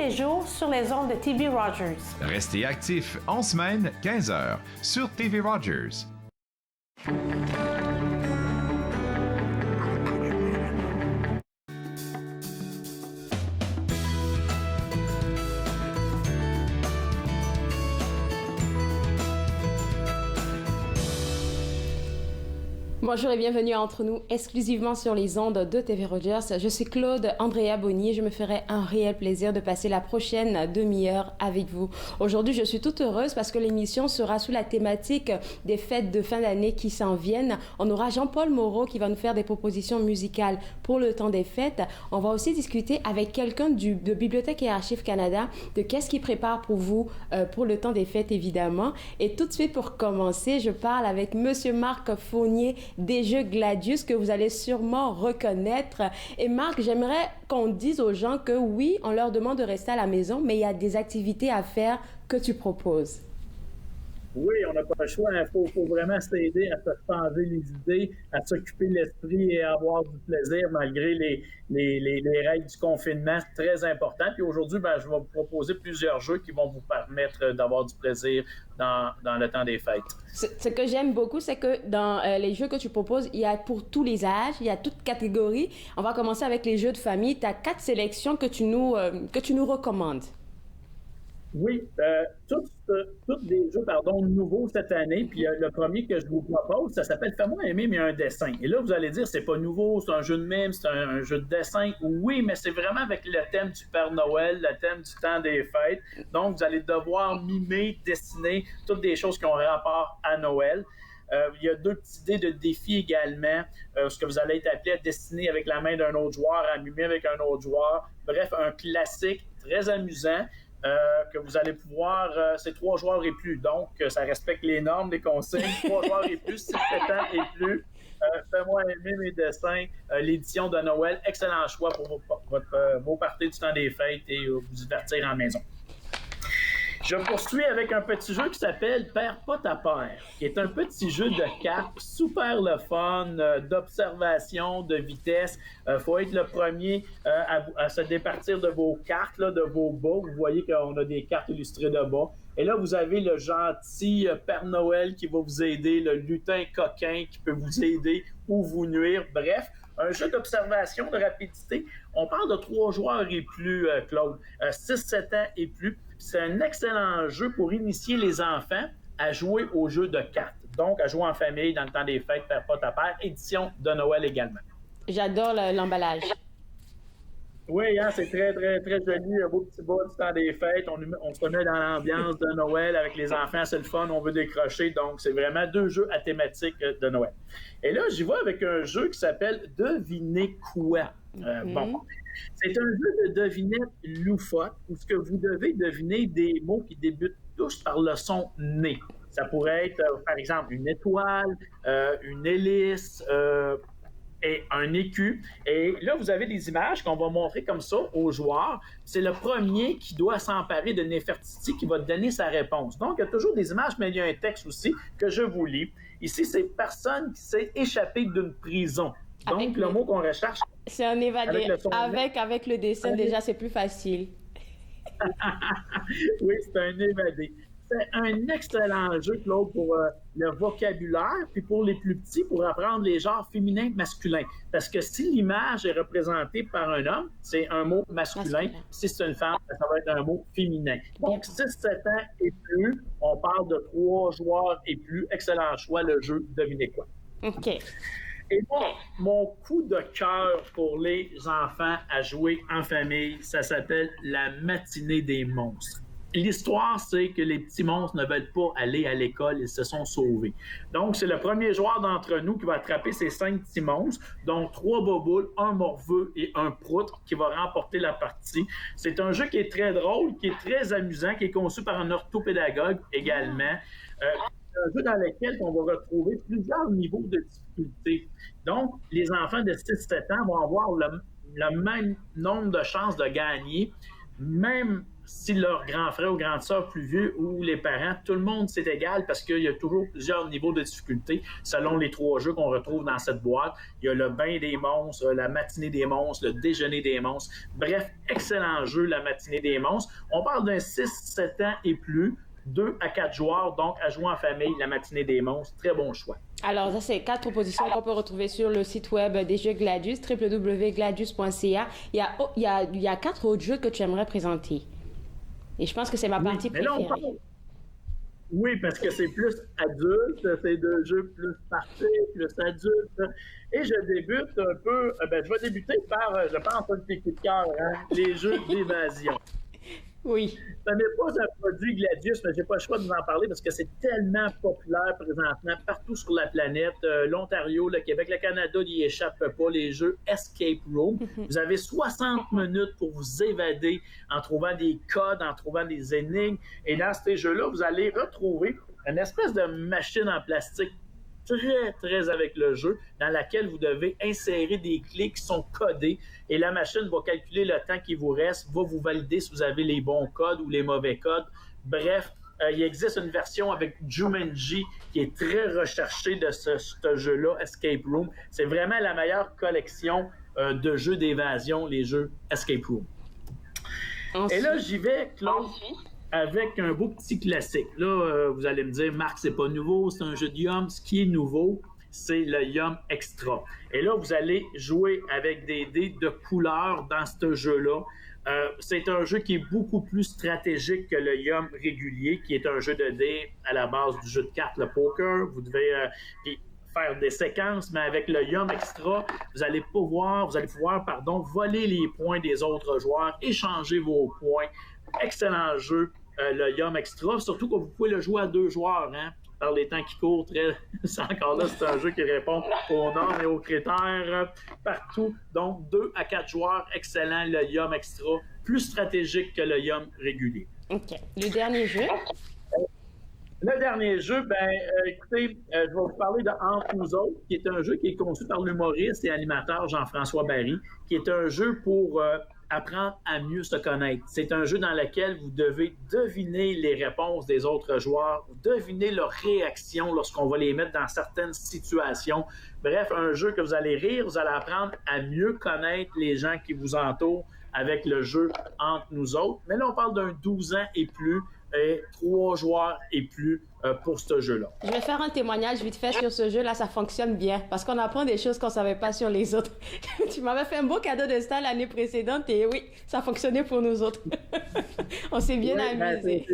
les jours sur les ondes de TV Rogers. Restez actifs en semaine, 15h, sur TV Rogers. Bonjour et bienvenue à Entre nous, exclusivement sur les ondes de TV Rogers. Je suis Claude Andrea Bonnier. Je me ferai un réel plaisir de passer la prochaine demi-heure avec vous. Aujourd'hui, je suis toute heureuse parce que l'émission sera sous la thématique des fêtes de fin d'année qui s'en viennent. On aura Jean-Paul Moreau qui va nous faire des propositions musicales pour le temps des fêtes. On va aussi discuter avec quelqu'un de Bibliothèque et Archives Canada de qu'est-ce qu'il prépare pour vous pour le temps des fêtes, évidemment. Et tout de suite, pour commencer, je parle avec Monsieur Marc Fournier des Jeux Gladius que vous allez sûrement reconnaître. Et Marc, j'aimerais qu'on dise aux gens que oui, on leur demande de rester à la maison, mais il y a des activités à faire que tu proposes. Oui, on n'a pas le choix. Il faut vraiment s'aider à se changer les idées, à s'occuper l'esprit et à avoir du plaisir malgré les règles du confinement. C'est très important. Puis aujourd'hui, je vais vous proposer plusieurs jeux qui vont vous permettre d'avoir du plaisir dans le temps des fêtes. Ce que j'aime beaucoup, c'est que dans les jeux que tu proposes, il y a pour tous les âges, il y a toutes catégories. On va commencer avec les jeux de famille. Tu as 4 sélections que tu nous recommandes. Oui, tous des jeux, nouveaux cette année. Puis le premier que je vous propose, ça s'appelle Fais-moi aimer, mais un dessin. Et là, vous allez dire, c'est pas nouveau, c'est un jeu de mime, c'est un jeu de dessin. Oui, mais c'est vraiment avec le thème du Père Noël, le thème du temps des fêtes. Donc, vous allez devoir mimer, dessiner toutes des choses qui ont rapport à Noël. Il y a 2 petites idées de défis également, ce que vous allez être appelé à dessiner avec la main d'un autre joueur, à mimer avec un autre joueur. Bref, un classique très amusant. Que vous allez pouvoir, c'est 3 joueurs et plus, donc ça respecte les normes, les consignes, 3 joueurs et plus, 6-7 ans et plus. Fais-moi aimer mes dessins, l'édition de Noël, excellent choix pour vos parties du temps des fêtes et vous divertir en maison. Je poursuis avec un petit jeu qui s'appelle Père pas ta père, qui est un petit jeu de cartes super le fun, d'observation, de vitesse. Faut être le premier à se départir de vos cartes, là, de vos bas. Vous voyez qu'on a des cartes illustrées de bas. Et là, vous avez le gentil Père Noël qui va vous aider, le lutin coquin qui peut vous aider ou vous nuire. Bref, un jeu d'observation, de rapidité. On parle de 3 joueurs et plus, Claude. 6-7 ans et plus. C'est un excellent jeu pour initier les enfants à jouer aux jeux de cartes. Donc, à jouer en famille dans le temps des fêtes, Père pas ta père, édition de Noël également. J'adore l'emballage. Oui, hein, c'est très, très, très joli. Un beau petit bas du temps des fêtes. On se met dans l'ambiance de Noël avec les enfants. C'est le fun, on veut décrocher. Donc, c'est vraiment 2 jeux à thématique de Noël. Et là, j'y vais avec un jeu qui s'appelle Devinez quoi? Bon, c'est un jeu de devinette loufoque où ce que vous devez deviner des mots qui débutent tous par le son « né ». Ça pourrait être, par exemple, une étoile, une hélice, et un écu. Et là, vous avez des images qu'on va montrer comme ça aux joueurs. C'est le premier qui doit s'emparer de Néfertiti qui va donner sa réponse. Donc, il y a toujours des images, mais il y a un texte aussi que je vous lis. Ici, c'est personne qui s'est échappé d'une prison. Donc, avec le mot qu'on recherche... C'est un évadé. Avec le dessin, déjà, c'est plus facile. Oui, c'est un évadé. C'est un excellent jeu, Claude, pour le vocabulaire, puis pour les plus petits, pour apprendre les genres féminins, masculins. Parce que si l'image est représentée par un homme, c'est un mot masculin. Si c'est une femme, ça va être un mot féminin. Donc, 6-7 ans et plus, on parle de 3 joueurs et plus. Excellent choix, le jeu Devinez quoi. OK. Et mon coup de cœur pour les enfants à jouer en famille, ça s'appelle La matinée des monstres. L'histoire, c'est que les petits monstres ne veulent pas aller à l'école, ils se sont sauvés. Donc, c'est le premier joueur d'entre nous qui va attraper ces 5 petits monstres, donc 3 boboules, un morveux et un prout, qui va remporter la partie. C'est un jeu qui est très drôle, qui est très amusant, qui est conçu par un orthopédagogue également. Un jeu dans lequel on va retrouver plusieurs niveaux de difficulté. Donc, les enfants de 6-7 ans vont avoir le même nombre de chances de gagner, même si leur grand frère ou grande sœur plus vieux ou les parents, tout le monde c'est égal parce qu'il y a toujours plusieurs niveaux de difficulté selon les 3 jeux qu'on retrouve dans cette boîte. Il y a le bain des monstres, la matinée des monstres, le déjeuner des monstres. Bref, excellent jeu, la matinée des monstres. On parle d'un 6-7 ans et plus, 2 à 4 joueurs, donc à jouer en famille, la matinée des monstres. Très bon choix. Alors, ça, c'est 4 propositions qu'on peut retrouver sur le site web des jeux Gladius, www.gladius.ca. Il y a 4 autres jeux que tu aimerais présenter. Et je pense que c'est ma partie préférée. Oui, parce que c'est plus adulte, c'est 2 jeux plus party, plus adulte. Et je débute un peu, je vais débuter par, je pense, un de tes coups de cœur, les jeux d'évasion. Oui. Ce n'est pas un produit Gladius, mais j'ai pas le choix de vous en parler parce que c'est tellement populaire présentement partout sur la planète. L'Ontario, le Québec, le Canada n'y échappe pas. Les jeux Escape Room. Vous avez 60 minutes pour vous évader en trouvant des codes, en trouvant des énigmes. Et dans ces jeux-là, vous allez retrouver une espèce de machine en plastique très, très avec le jeu, dans laquelle vous devez insérer des clés qui sont codées et la machine va calculer le temps qui vous reste, va vous valider si vous avez les bons codes ou les mauvais codes. Bref, il existe une version avec Jumanji qui est très recherchée de ce jeu-là, Escape Room. C'est vraiment la meilleure collection de jeux d'évasion, les jeux Escape Room. Ensuite, et là, j'y vais, Claude, avec un beau petit classique. Là, vous allez me dire, Marc, c'est pas nouveau, c'est un jeu de Yum. Ce qui est nouveau, c'est le Yum Extra. Et là, vous allez jouer avec des dés de couleur dans ce jeu-là. C'est un jeu qui est beaucoup plus stratégique que le Yum régulier, qui est un jeu de dés à la base du jeu de cartes, le poker. Vous devez faire des séquences, mais avec le Yum Extra, vous allez pouvoir voler les points des autres joueurs, échanger vos points. Excellent jeu. Le Yum Extra, surtout que vous pouvez le jouer à 2 joueurs, par les temps qui courent. Encore là, c'est un jeu qui répond aux normes et aux critères partout. Donc, 2 à 4 joueurs, excellent, le Yum Extra, plus stratégique que le Yum régulier. OK. Le dernier jeu? Le dernier jeu, écoutez, je vais vous parler de Entre nous autres, qui est un jeu qui est conçu par l'humoriste et animateur Jean-François Barry, qui est un jeu pour apprendre à mieux se connaître. C'est un jeu dans lequel vous devez deviner les réponses des autres joueurs, deviner leurs réactions lorsqu'on va les mettre dans certaines situations. Bref, un jeu que vous allez rire, vous allez apprendre à mieux connaître les gens qui vous entourent avec le jeu Entre nous autres. Mais là, on parle d'un 12 ans et plus, et 3 joueurs et plus pour ce jeu-là. Je vais faire un témoignage vite fait sur ce jeu-là, ça fonctionne bien, parce qu'on apprend des choses qu'on ne savait pas sur les autres. Tu m'avais fait un beau cadeau de ça l'année précédente et oui, ça fonctionnait pour nous autres. On s'est bien amusés.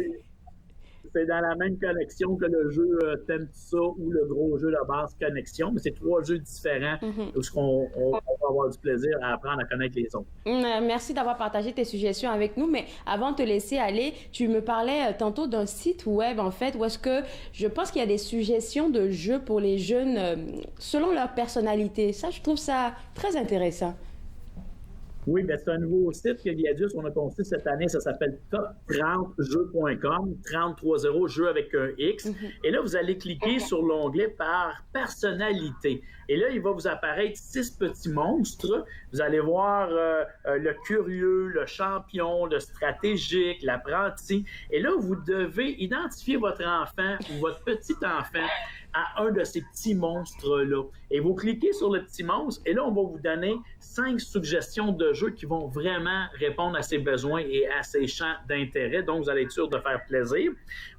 C'est dans la même collection que le jeu T'aimes ça ou le gros jeu de base Connexion, mais c'est 3 jeux différents où on va avoir du plaisir à apprendre à connaître les autres. Merci d'avoir partagé tes suggestions avec nous, mais avant de te laisser aller, tu me parlais tantôt d'un site web en fait où est-ce que je pense qu'il y a des suggestions de jeux pour les jeunes selon leur personnalité. Ça, je trouve ça très intéressant. Oui, c'est un nouveau site que Gladius, on a construit cette année. Ça s'appelle top30jeux.com, 30 jeux avec un X. Et là, vous allez cliquer sur l'onglet par personnalité. Et là, il va vous apparaître 6 petits monstres. Vous allez voir le curieux, le champion, le stratégique, l'apprenti. Et là, vous devez identifier votre enfant ou votre petit enfant à un de ces petits monstres-là. Et vous cliquez sur le petit monstre et là, on va vous donner 5 suggestions de jeux qui vont vraiment répondre à ses besoins et à ses champs d'intérêt. Donc, vous allez être sûr de faire plaisir.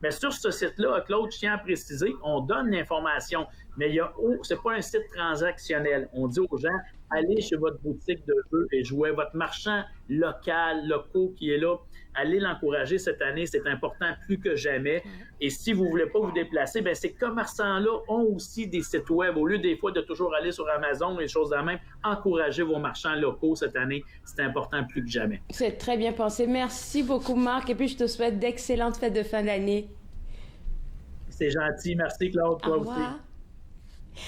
Mais sur ce site-là, Claude, je tiens à préciser, on donne l'information, mais c'est pas un site transactionnel. On dit aux gens, allez chez votre boutique de jeux et jouez. Votre marchand locaux qui est là, allez l'encourager cette année. C'est important plus que jamais. Et si vous ne voulez pas vous déplacer, ces commerçants-là ont aussi des sites web. Au lieu des fois de toujours aller sur Amazon et des choses de même, encouragez vos marchands locaux cette année. C'est important plus que jamais. C'est très bien pensé. Merci beaucoup, Marc. Et puis, je te souhaite d'excellentes fêtes de fin d'année. C'est gentil. Merci, Claude. Toi aussi.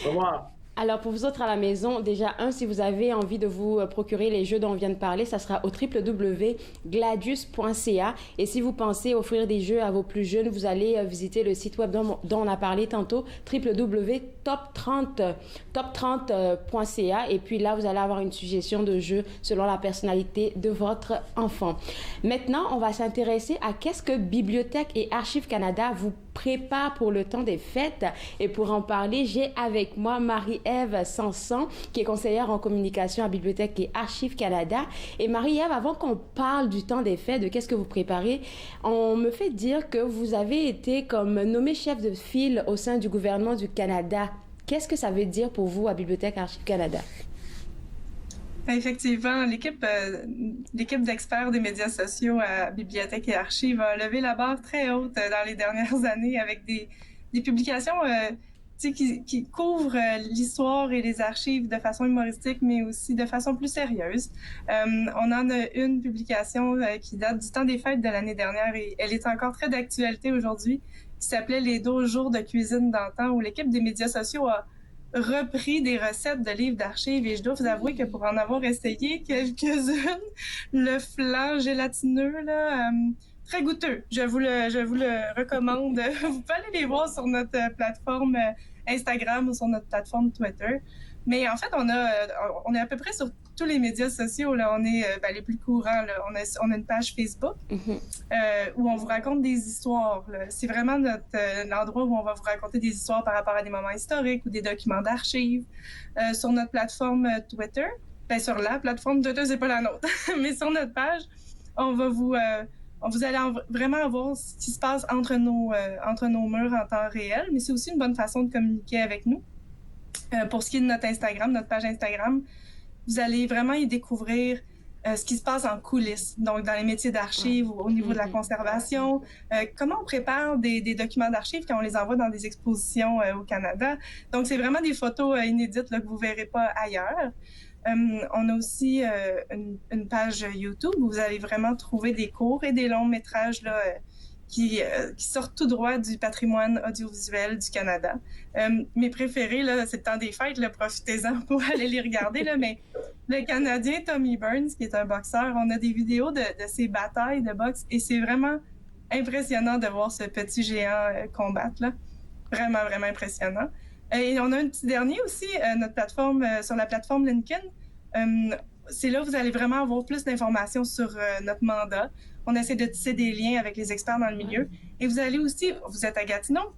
Au revoir. Alors, pour vous autres à la maison, déjà, si vous avez envie de vous procurer les jeux dont on vient de parler, ça sera au www.gladius.ca. Et si vous pensez offrir des jeux à vos plus jeunes, vous allez visiter le site web dont on a parlé tantôt, www.top30.ca. Et puis là, vous allez avoir une suggestion de jeux selon la personnalité de votre enfant. Maintenant, on va s'intéresser à qu'est-ce que Bibliothèque et Archives Canada vous prépare pour le temps des fêtes. Et pour en parler, j'ai avec moi Marie-Ève Sanson, qui est conseillère en communication à Bibliothèque et Archives Canada. Et Marie-Ève, avant qu'on parle du temps des fêtes, de qu'est-ce que vous préparez, on me fait dire que vous avez été comme nommée chef de file au sein du gouvernement du Canada. Qu'est-ce que ça veut dire pour vous à Bibliothèque et Archives Canada? Effectivement, l'équipe d'experts des médias sociaux à Bibliothèque et Archives a levé la barre très haute dans les dernières années avec des publications qui couvrent l'histoire et les archives de façon humoristique, mais aussi de façon plus sérieuse. On en a une publication qui date du temps des fêtes de l'année dernière et elle est encore très d'actualité aujourd'hui, qui s'appelait « Les 12 jours de cuisine d'antan » où l'équipe des médias sociaux a repris des recettes de livres d'archives et je dois vous avouer que pour en avoir essayé quelques-unes, le flan gélatineux, là, très goûteux. Je vous le recommande. Vous pouvez aller les voir sur notre plateforme Instagram ou sur notre plateforme Twitter. Mais en fait, on est à peu près sur tous les médias sociaux. Là, on est les plus courants. Là. On a une page Facebook où on vous raconte des histoires. Là. C'est vraiment l'endroit où on va vous raconter des histoires par rapport à des moments historiques ou des documents d'archives. Sur notre plateforme Twitter, sur la plateforme Twitter, c'est pas la nôtre, mais sur notre page, vous allez vraiment avoir ce qui se passe entre nos murs en temps réel, mais c'est aussi une bonne façon de communiquer avec nous. Pour ce qui est de notre page Instagram, vous allez vraiment y découvrir ce qui se passe en coulisses, donc dans les métiers d'archives ou au niveau de la conservation, comment on prépare des documents d'archives quand on les envoie dans des expositions au Canada. Donc, c'est vraiment des photos inédites là, que vous ne verrez pas ailleurs. On a aussi une page YouTube où vous allez vraiment trouver des courts et des longs métrages là, qui sortent tout droit du patrimoine audiovisuel du Canada. Mes préférés, là, c'est le temps des fêtes, là, profitez-en pour aller les regarder, là, mais le Canadien Tommy Burns, qui est un boxeur, on a des vidéos de ses batailles de boxe et c'est vraiment impressionnant de voir ce petit géant combattre, là. Vraiment, vraiment impressionnant. Et on a un petit dernier aussi, notre plateforme, sur la plateforme LinkedIn. C'est là où vous allez vraiment avoir plus d'informations sur notre mandat. On essaie de tisser des liens avec les experts dans le milieu. Et vous allez aussi, vous êtes à Gatineau,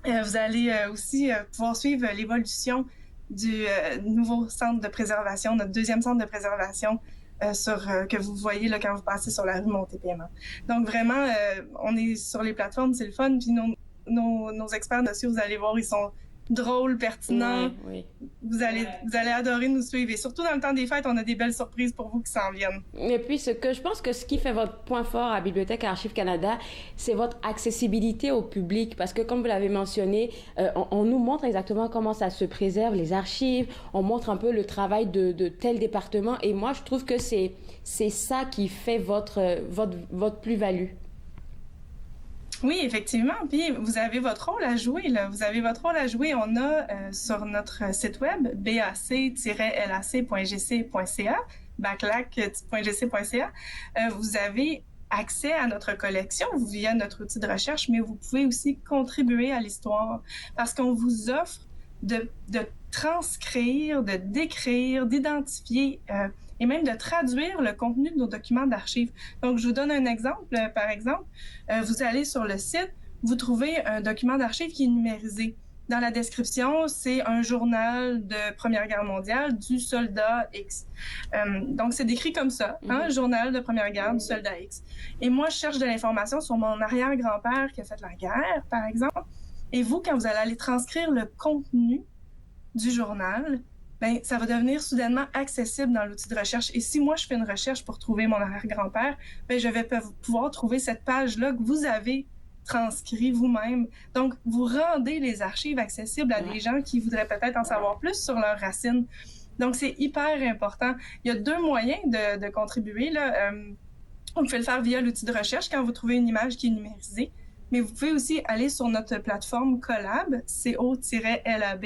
vous allez aussi pouvoir suivre l'évolution du nouveau centre de préservation, notre deuxième centre de préservation que vous voyez là, quand vous passez sur la rue Montépaiement. Donc vraiment, on est sur les plateformes, c'est le fun. Puis nos experts dessus, vous allez voir, ils sont drôles, pertinents. Oui. Vous allez adorer nous suivre. Et surtout dans le temps des fêtes, on a des belles surprises pour vous qui s'en viennent. Et puis, ce qui fait votre point fort à Bibliothèque et Archives Canada, c'est votre accessibilité au public. Parce que, comme vous l'avez mentionné, on nous montre exactement comment ça se préserve, les archives. On montre un peu le travail de tel département. Et moi, je trouve que c'est ça qui fait votre plus-value. Oui, effectivement. Puis, vous avez votre rôle à jouer, là. Vous avez votre rôle à jouer. On a sur notre site web, bac-lac.gc.ca, baclac.gc.ca, vous avez accès à notre collection via notre outil de recherche, mais vous pouvez aussi contribuer à l'histoire parce qu'on vous offre de transcrire, de décrire, d'identifier et même de traduire le contenu de nos documents d'archives. Donc, je vous donne un exemple. Par exemple, vous allez sur le site, vous trouvez un document d'archives qui est numérisé. Dans la description, c'est un journal de Première Guerre mondiale du soldat X. Donc, c'est décrit comme ça, hein, journal de Première Guerre du soldat X. Et moi, je cherche de l'information sur mon arrière-grand-père qui a fait la guerre, par exemple. Et vous, quand vous allez aller transcrire le contenu du journal, ben, ça va devenir soudainement accessible dans l'outil de recherche. Et si moi, je fais une recherche pour trouver mon arrière-grand-père, ben, je vais pouvoir trouver cette page-là que vous avez transcrit vous-même. Donc, vous rendez les archives accessibles à des gens qui voudraient peut-être en savoir plus sur leurs racines. Donc, c'est hyper important. Il y a deux moyens de contribuer, là. On peut le faire via l'outil de recherche quand vous trouvez une image qui est numérisée. Mais vous pouvez aussi aller sur notre plateforme Collab, CO-LAB,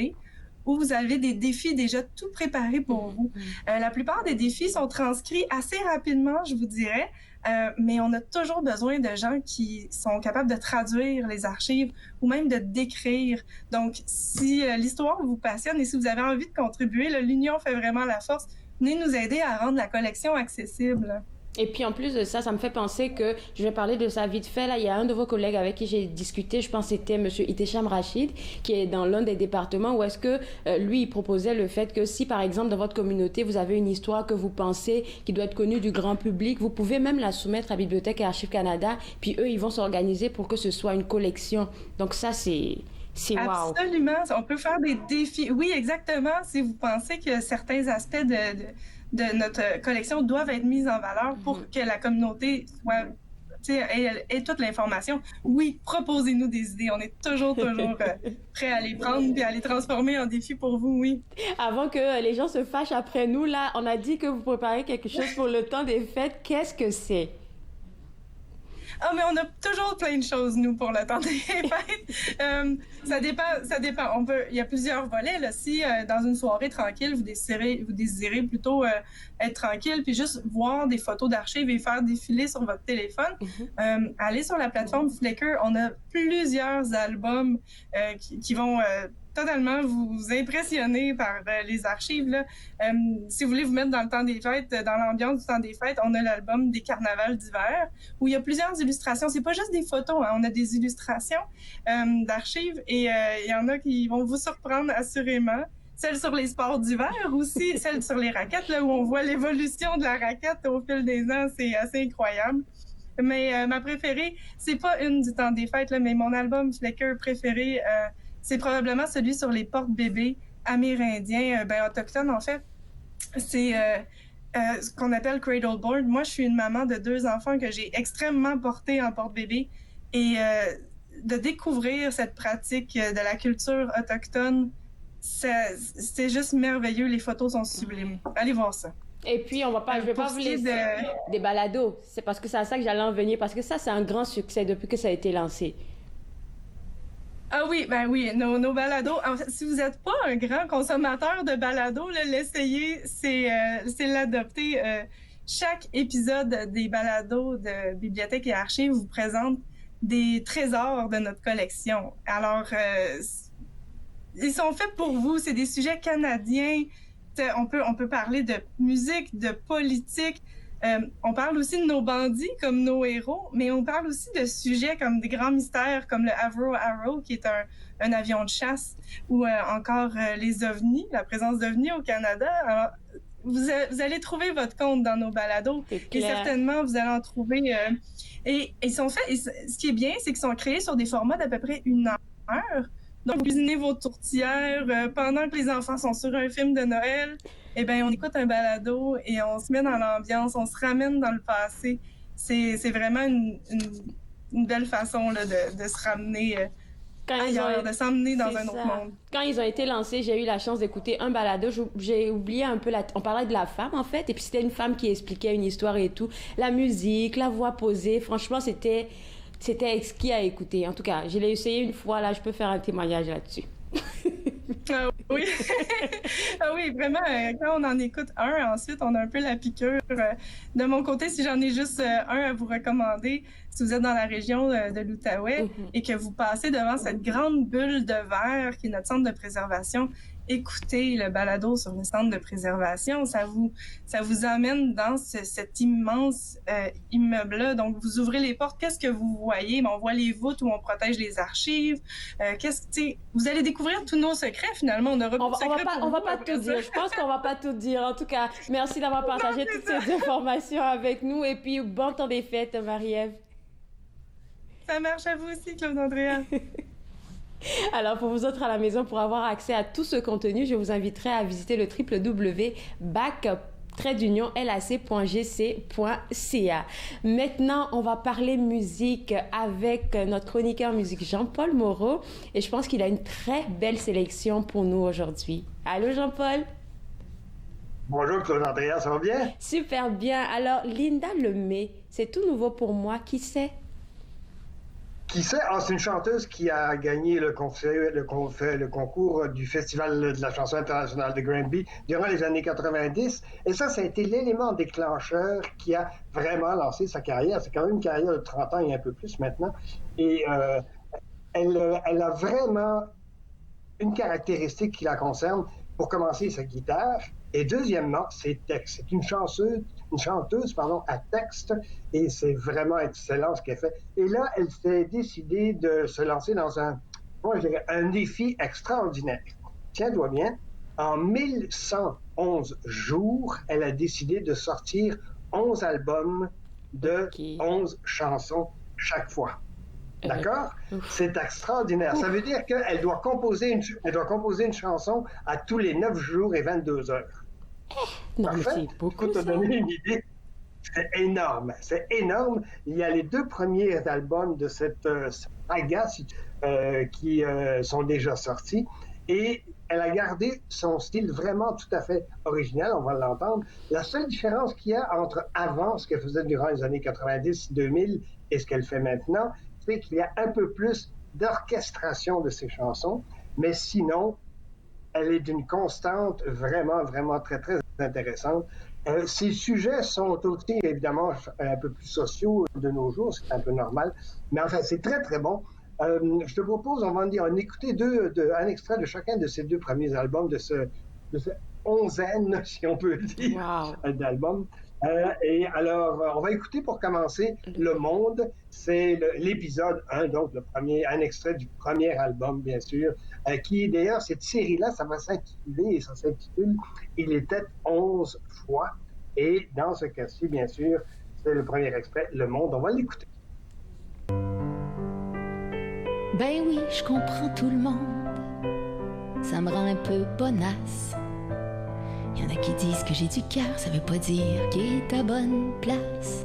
où vous avez des défis déjà tout préparés pour vous. La plupart des défis sont transcrits assez rapidement, je vous dirais, mais on a toujours besoin de gens qui sont capables de traduire les archives ou même de décrire. Donc, si l'histoire vous passionne et si vous avez envie de contribuer, l'union fait vraiment la force. Venez nous aider à rendre la collection accessible. Et puis en plus de ça, ça me fait penser que, je vais parler de ça vite fait, là, il y a un de vos collègues avec qui j'ai discuté, je pense que c'était M. Itesham Rachid, qui est dans l'un des départements où est-ce que lui, il proposait le fait que si, par exemple, dans votre communauté, vous avez une histoire que vous pensez qui doit être connue du grand public, vous pouvez même la soumettre à Bibliothèque et Archives Canada, puis eux, ils vont s'organiser pour que ce soit une collection. Donc ça, c'est wow. Absolument. On peut faire des défis. Oui, exactement. Si vous pensez que certains aspects de notre collection doivent être mis en valeur pour que la communauté soit, ait toute l'information. Oui, proposez-nous des idées. On est toujours prêts à les prendre et à les transformer en défis pour vous, oui. Avant que les gens se fâchent après nous, là, on a dit que vous préparez quelque chose pour le temps des fêtes. Qu'est-ce que c'est? Ah, mais on a toujours plein de choses, nous, pour le temps des fêtes. Ça dépend. Il y a plusieurs volets, là. Si, dans une soirée tranquille, vous désirez plutôt être tranquille, puis juste voir des photos d'archives et faire défiler sur votre téléphone, allez sur la plateforme Flickr. On a plusieurs albums qui vont totalement vous impressionner par les archives, là. Si vous voulez vous mettre dans le temps des fêtes, dans l'ambiance du temps des fêtes, on a l'album des carnavals d'hiver où il y a plusieurs illustrations. C'est pas juste des photos, hein. On a des illustrations d'archives et il y en a qui vont vous surprendre assurément. Celle sur les sports d'hiver aussi, celle sur les raquettes, là où on voit l'évolution de la raquette au fil des ans, c'est assez incroyable. Mais ma préférée, c'est pas une du temps des fêtes, là, mais mon album Flickr préféré, c'est probablement celui sur les porte-bébés amérindiens, autochtones en fait. C'est ce qu'on appelle cradleboard. Moi, je suis une maman de 2 enfants que j'ai extrêmement portés en porte-bébé et de découvrir cette pratique de la culture autochtone, c'est juste merveilleux. Les photos sont sublimes. Allez voir ça. Et puis, je vais pas vous laisser des balados. C'est parce que c'est à ça que j'allais en venir, parce que ça, c'est un grand succès depuis que ça a été lancé. Ah oui, ben oui, nos balados. En fait, si vous n'êtes pas un grand consommateur de balados, l'essayer, c'est l'adopter. Chaque épisode des balados de Bibliothèque et Archives vous présente des trésors de notre collection. Alors, ils sont faits pour vous. C'est des sujets canadiens. On peut parler de musique, de politique. On parle aussi de nos bandits comme nos héros, mais on parle aussi de sujets comme des grands mystères comme le Avro Arrow, qui est un avion de chasse, ou encore les ovnis, la présence d'ovnis au Canada. Alors, vous allez trouver votre compte dans nos balados et certainement vous allez en trouver. Et ils sont faits. Et ce qui est bien, c'est qu'ils sont créés sur des formats d'à peu près 1 heure. Donc, vous cuisinez vos tourtières pendant que les enfants sont sur un film de Noël. Eh bien, on écoute un balado et on se met dans l'ambiance, on se ramène dans le passé. C'est vraiment une belle façon là, de se ramener ailleurs, de s'emmener dans un autre monde. Quand ils ont été lancés, j'ai eu la chance d'écouter un balado. J'ai oublié un peu, on parlait de la femme en fait, et puis c'était une femme qui expliquait une histoire et tout. La musique, la voix posée, franchement, c'était exquis à écouter. En tout cas, je l'ai essayé une fois, là, je peux faire un témoignage là-dessus. Oui. Ah oui, vraiment, quand on en écoute un, ensuite, on a un peu la piqûre. De mon côté, si j'en ai juste un à vous recommander, si vous êtes dans la région de l'Outaouais et que vous passez devant cette grande bulle de verre qui est notre centre de préservation, écoutez le balado sur le centre de préservation. Ça vous amène dans cet immense immeuble-là. Donc, vous ouvrez les portes. Qu'est-ce que vous voyez? On voit les voûtes où on protège les archives. Vous allez découvrir tous nos secrets, finalement. On va pas tout dire. Je pense qu'on va pas tout dire. En tout cas, merci d'avoir partagé toutes ces informations avec nous. Et puis, bon temps des fêtes, Marie-Ève. Ça marche à vous aussi, Claude Andrea. Alors, pour vous autres à la maison, pour avoir accès à tout ce contenu, je vous inviterai à visiter le www.bac-lac.gc.ca. Maintenant, on va parler musique avec notre chroniqueur musique Jean-Paul Moreau. Et je pense qu'il a une très belle sélection pour nous aujourd'hui. Allô, Jean-Paul? Bonjour, Claude Andrea, ça va bien? Super bien. Alors, Linda Lemay, c'est tout nouveau pour moi. Qui c'est? Qui sait? Ah, c'est une chanteuse qui a gagné le concours du Festival de la chanson internationale de Granby durant les années 90. Et ça a été l'élément déclencheur qui a vraiment lancé sa carrière. C'est quand même une carrière de 30 ans et un peu plus maintenant. Et elle a vraiment une caractéristique qui la concerne. Pour commencer, sa guitare. Et deuxièmement, ses textes. C'est une chanteuse à texte, et c'est vraiment excellent ce qu'elle fait. Et là, elle s'est décidée de se lancer dans un défi extraordinaire. Tiens-toi bien, en 1111 jours, elle a décidé de sortir 11 albums de 11 chansons chaque fois. D'accord? C'est extraordinaire. Ça veut dire qu'elle doit composer une chanson à tous les 9 jours et 22 heures. Non, mais c'est beaucoup. Pour te donner une idée, c'est énorme. C'est énorme. Il y a les 2 premiers albums de cette saga qui sont déjà sortis. Et elle a gardé son style vraiment tout à fait original, on va l'entendre. La seule différence qu'il y a entre avant, ce qu'elle faisait durant les années 90-2000 et ce qu'elle fait maintenant, c'est qu'il y a un peu plus d'orchestration de ses chansons, mais sinon, elle est d'une constante vraiment, vraiment très, très intéressante. Ses sujets sont aussi, évidemment, un peu plus sociaux de nos jours, c'est un peu normal, mais enfin, c'est très, très bon. Je te propose, on va en écouter un extrait de chacun de ces 2 premiers albums, de ce onzaine, si on peut dire, d'albums. Et alors, on va écouter pour commencer Le Monde. C'est l'épisode 1, donc un extrait du premier album, bien sûr, qui d'ailleurs, cette série-là, ça s'intitule Il était 11 fois. Et dans ce cas-ci, bien sûr, c'est le premier extrait, Le Monde. On va l'écouter. Ben oui, je comprends tout le monde. Ça me rend un peu bonasse. Y en a qui disent que j'ai du cœur, ça veut pas dire qu'il est à bonne place.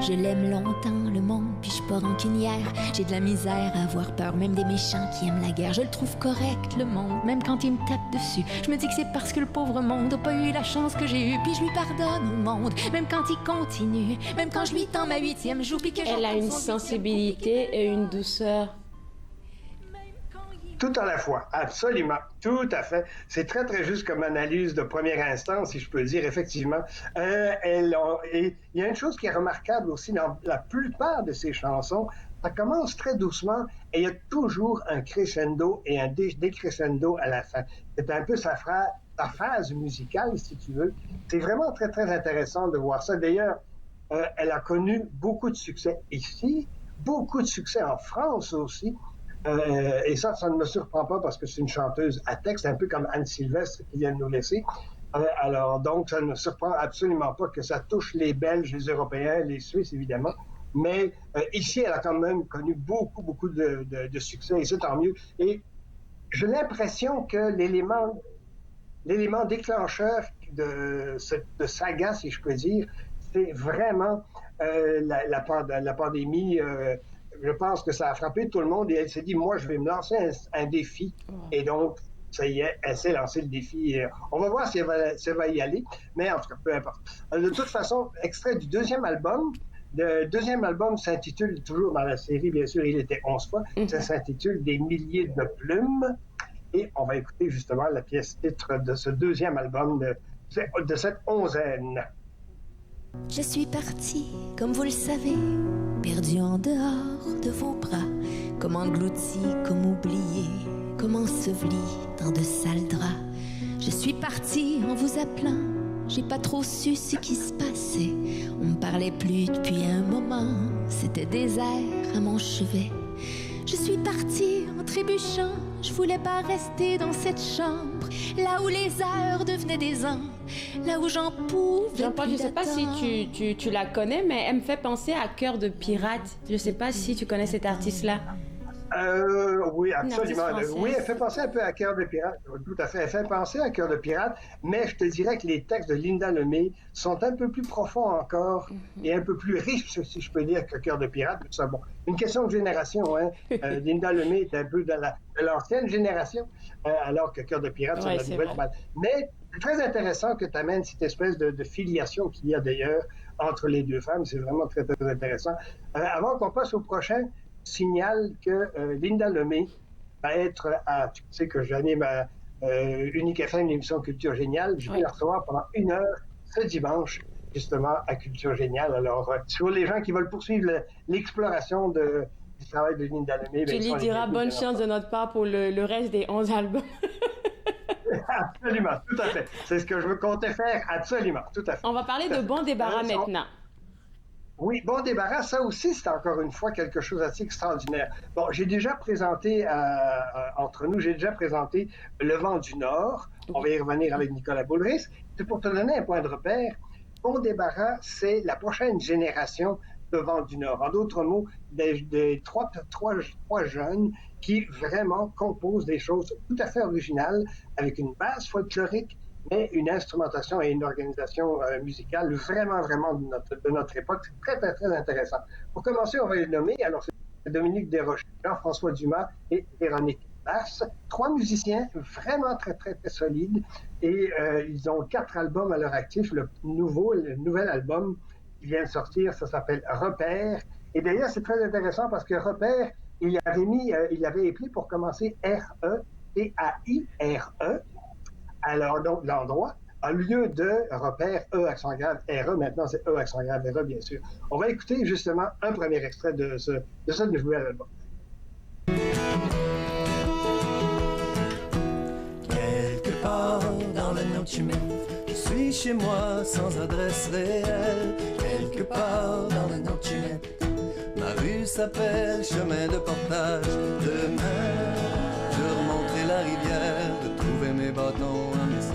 Je l'aime longtemps, le monde, puis je suis pas rancunière. J'ai de la misère à avoir peur, même des méchants qui aiment la guerre. Je le trouve correct, le monde, même quand il me tape dessus. Je me dis que c'est parce que le pauvre monde a pas eu la chance que j'ai eue. Puis je lui pardonne au monde, même quand il continue. Même quand je lui tends ma 8e joue, puis que elle a une sensibilité et une douceur. Tout à la fois, absolument, tout à fait. C'est très, très juste comme analyse de première instance, si je peux dire, effectivement. Et il y a une chose qui est remarquable aussi dans la plupart de ces chansons, ça commence très doucement et il y a toujours un crescendo et un décrescendo à la fin. C'est un peu sa phase musicale, si tu veux. C'est vraiment très, très intéressant de voir ça. D'ailleurs, elle a connu beaucoup de succès ici, beaucoup de succès en France aussi. Et ça ne me surprend pas parce que c'est une chanteuse à texte, un peu comme Anne Sylvestre qui vient de nous laisser. Alors, donc, ça ne me surprend absolument pas que ça touche les Belges, les Européens, les Suisses, évidemment. Mais ici, elle a quand même connu beaucoup, beaucoup de succès, et c'est tant mieux. Et j'ai l'impression que l'élément déclencheur de saga, si je peux dire, c'est vraiment la pandémie. Je pense que ça a frappé tout le monde et elle s'est dit, moi, je vais me lancer un défi. Et donc, ça y est, elle s'est lancé le défi. On va voir si elle va y aller, mais en tout cas, peu importe. De toute façon, extrait du deuxième album. Le deuxième album s'intitule, toujours dans la série, bien sûr, il était 11 fois, ça s'intitule Des milliers de plumes. Et on va écouter justement la pièce titre de ce deuxième album, de cette onzaine. Je suis partie, comme vous le savez, perdu en dehors de vos bras, comme englouti, comme oublié, comme enseveli dans de sales draps. Je suis partie en vous appelant, j'ai pas trop su ce qui se passait. On me parlait plus depuis un moment, c'était désert à mon chevet. Je suis partie en trébuchant, je voulais pas rester dans cette chambre, là où les heures devenaient des ans, là où j'en pouvais Jean-Paul, plus je sais pas si tu la connais, mais elle me fait penser à Cœur de pirate. Je sais pas si tu connais cet artiste-là. Oui, absolument. Oui, elle fait penser un peu à Cœur de pirate. Tout à fait. Elle fait penser à Cœur de pirate, mais je te dirais que les textes de Linda Lemay sont un peu plus profonds encore et un peu plus riches, si je peux dire, que Cœur de pirate. Ça, bon, une question de génération, hein. Linda Lemay est un peu de l'ancienne génération, alors que Cœur de pirate, c'est la nouvelle. Mais c'est très intéressant que tu amènes cette espèce de filiation qu'il y a d'ailleurs entre les deux femmes. C'est vraiment très, très intéressant. Avant qu'on passe au prochain, signale que Linda Lemay va être à... Tu sais que j'anime à Unique FM, l'émission Culture Géniale. Je vais la recevoir pendant 1 heure ce dimanche, justement, à Culture Géniale. Alors, sur les gens qui veulent poursuivre l'exploration du travail de Linda Lemay... Tu lui diras bonne chance de notre part pour le reste des 11 albums. Absolument, tout à fait. C'est ce que je comptais faire, absolument, tout à fait. On va parler de Bon Débarras maintenant. Oui, Bon Débarras, ça aussi, c'est encore une fois quelque chose d'assez extraordinaire. Bon, j'ai déjà présenté, entre nous, j'ai déjà présenté Le Vent du Nord. On va y revenir avec Nicolas Boulris. C'est pour te donner un point de repère. Bon Débarras, c'est la prochaine génération de Vent du Nord. En d'autres mots, des trois jeunes qui vraiment composent des choses tout à fait originales avec une base folklorique, mais une instrumentation et une organisation musicale vraiment, vraiment de notre époque. C'est très, très, très intéressant. Pour commencer, on va les nommer. Alors, c'est Dominique Desrochers, Jean-François Dumas et Véronique Basse. 3 musiciens vraiment très, très, très solides. Et ils ont 4 albums à leur actif. Le nouvel album qui vient de sortir, ça s'appelle Repère. Et d'ailleurs, c'est très intéressant parce que Repère, il avait écrit pour commencer R-E-P-A-I-R-E. Alors, donc, l'endroit, au lieu de Repère, E accent grave, R-E, maintenant c'est E accent grave, R-E, bien sûr. On va écouter justement un premier extrait de ce nouvel album. Quelque part dans la note tu mets, je suis chez moi sans adresse réelle. Quelque part dans la note tu mets, ma rue s'appelle chemin de portage. Demain, je remonterai la rivière, de trouver mes bâtons, un message.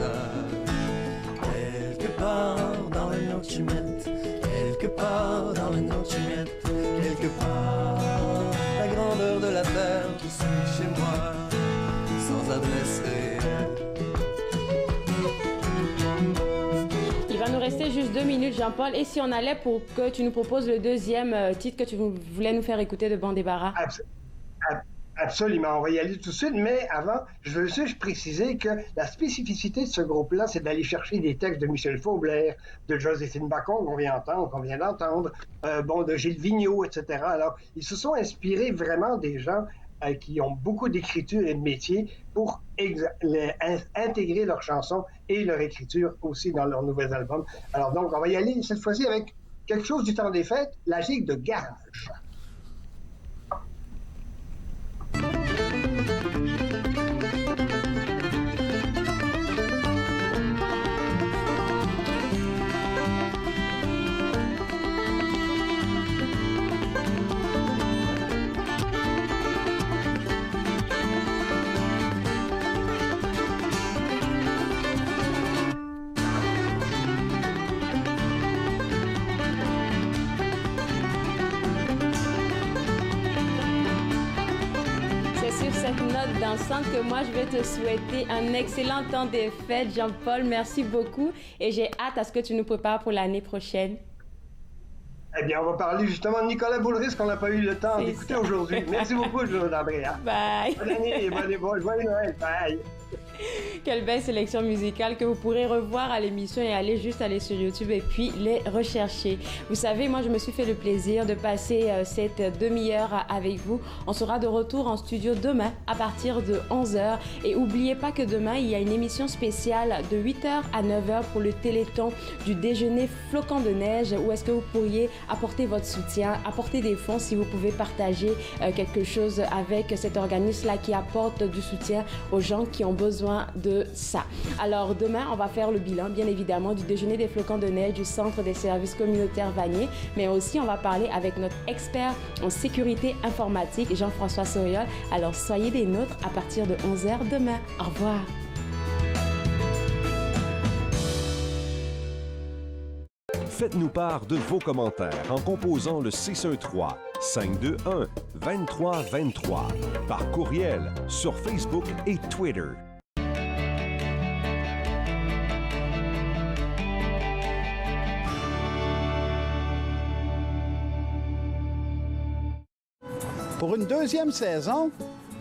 Quelque part dans la note tu mets, quelque part dans la note tu mets, quelque part la grandeur de la terre qui suit chez moi sans adresse réelle. Il va nous rester juste 2 minutes, Jean-Paul. Et si on allait pour que tu nous proposes le deuxième titre que tu voulais nous faire écouter de Bon Débarras? Absolument, on va y aller tout de suite, mais avant, je veux juste préciser que la spécificité de ce groupe-là, c'est d'aller chercher des textes de Michel Faublaire, de Joséphine Bacon, qu'on vient d'entendre, de Gilles Vigneault, etc. Alors, ils se sont inspirés vraiment des gens qui ont beaucoup d'écriture et de métier pour intégrer leurs chansons et leur écriture aussi dans leurs nouveaux albums. Alors donc, on va y aller cette fois-ci avec quelque chose du temps des fêtes, la gigue de garage. Dansante que moi je vais te souhaiter un excellent temps des fêtes, Jean-Paul. Merci beaucoup et j'ai hâte à ce que tu nous prépares pour l'année prochaine. Eh bien, on va parler justement de Nicolas Boulris qu'on n'a pas eu le temps d'écouter aujourd'hui. Merci beaucoup, Andrea. Bye. Bonne année et joyeux Noël. Bye. Quelle belle sélection musicale que vous pourrez revoir à l'émission et aller sur YouTube et puis les rechercher. Vous savez, moi, je me suis fait le plaisir de passer cette demi-heure avec vous. On sera de retour en studio demain à partir de 11h. Et n'oubliez pas que demain, il y a une émission spéciale de 8h à 9h pour le Téléthon du déjeuner flocon de neige où est-ce que vous pourriez apporter votre soutien, apporter des fonds si vous pouvez partager quelque chose avec cet organisme-là qui apporte du soutien aux gens qui ont besoin de ça. Alors demain, on va faire le bilan, bien évidemment, du déjeuner des flocons de neige du Centre des services communautaires Vanier, mais aussi on va parler avec notre expert en sécurité informatique, Jean-François Soriol. Alors soyez des nôtres à partir de 11h demain. Au revoir. Faites-nous part de vos commentaires en composant le 613-521-2323 par courriel sur Facebook et Twitter. Pour une deuxième saison,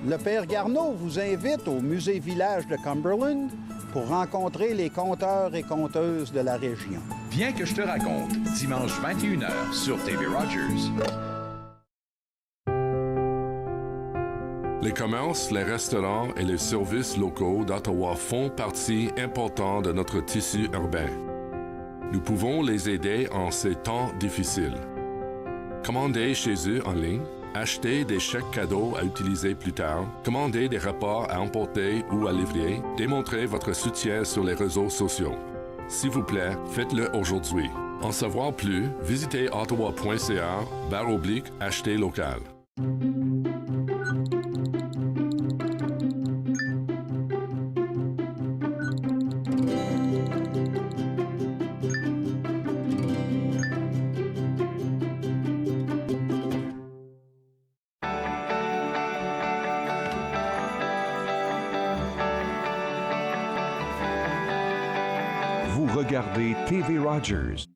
le Père Garneau vous invite au Musée Village de Cumberland pour rencontrer les conteurs et conteuses de la région. Viens que je te raconte, dimanche 21h sur TV Rogers. Les commerces, les restaurants et les services locaux d'Ottawa font partie importante de notre tissu urbain. Nous pouvons les aider en ces temps difficiles. Commandez chez eux en ligne, achetez des chèques cadeaux à utiliser plus tard, commandez des repas à emporter ou à livrer, démontrez votre soutien sur les réseaux sociaux. S'il vous plaît, faites-le aujourd'hui. En savoir plus, visitez ottawa.ca/acheter local. Vous regardez TV Rogers.